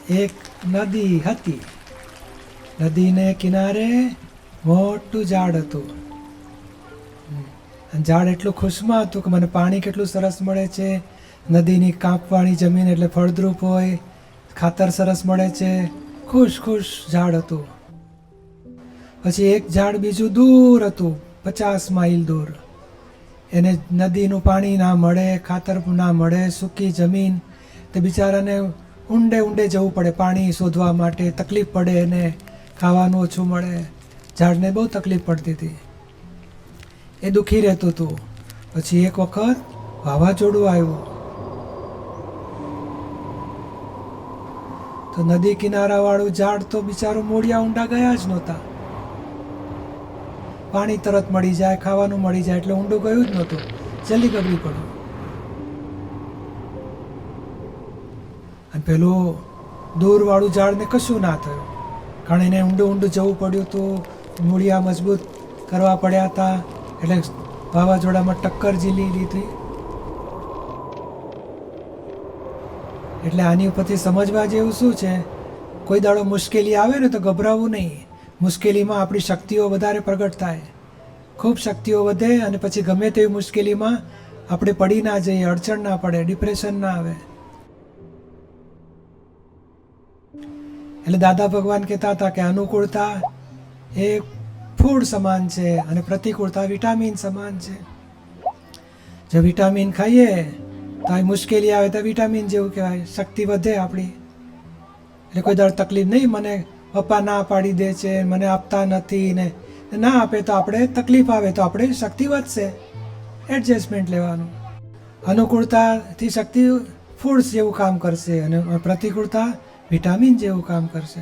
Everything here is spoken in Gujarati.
એક નદી હતી. નદીને કિનારે મોટું ઝાડ હતું. અને ઝાડ એટલું ખુશમાં હતું કે મને પાણી કેટલું સરસ મળે છે, નદીની કાંપવાળી જમીન એટલે ફળદ્રુપ હોય, ખાતર સરસ મળે છે, ખુશ ખુશ ઝાડ હતું. પછી એક ઝાડ બીજું દૂર હતું, 50 માઇલ દૂર. એને નદીનું પાણી ના મળે, ખાતર ના મળે, સૂકી જમીન. તે બિચારાને ઊંડે ઊંડે જવું પડે પાણી શોધવા માટે, તકલીફ પડે, એને ખાવાનું ઓછું મળે. ઝાડને બહુ તકલીફ પડતી હતી, એ દુઃખી રહેતું હતું. પછી એક વખત વાવાઝોડું આવ્યું તો નદી કિનારાવાળું ઝાડ તો બિચારું મૂળિયા ઊંડા ગયા જ નહોતા. પાણી તરત મળી જાય, ખાવાનું મળી જાય એટલે ઊંડું ગયું જ નહોતું, જલ્દી ગબડી પડ્યું. અને પેલું દૂરવાળું ઝાડને કશું ના થયું, કારણ એને ઊંડું ઊંડું જવું પડ્યું હતું, મૂળિયા મજબૂત કરવા પડ્યા હતા, એટલે વાવાઝોડામાં ટક્કર ઝીલી લીધી. એટલે આની ઉપરથી સમજવા જેવું શું છે, કોઈ દાડો મુશ્કેલી આવે ને તો ગભરાવું નહીં. મુશ્કેલીમાં આપણી શક્તિઓ વધારે પ્રગટ થાય, ખૂબ શક્તિઓ વધે, અને પછી ગમે તેવી મુશ્કેલીમાં આપણે પડી ના જઈએ, અડચણ ના પડે, ડિપ્રેશન ના આવે. એટલે દાદા ભગવાન કહેતા હતા કે અનુકૂળતા એ ફૂડ સમાન છે અને પ્રતિકૂળતા વિટામિન સમાન છે. જો વિટામિન ખાઈએ તો આ મુશ્કેલી આવે તો વિટામિન જેવું કહેવાય, શક્તિ વધે આપણી. એટલે કોઈ દર તકલીફ નહીં, મને પપ્પા ના પાડી દે છે, મને આપતા નથી ને ના આપે તો આપણે તકલીફ આવે તો આપણે શક્તિ વધશે, એડજસ્ટમેન્ટ લેવાનું. અનુકૂળતાથી શક્તિ ફૂડ્સ જેવું કામ કરશે અને પ્રતિકૂળતા વિટામિન જેવું કામ કરશે.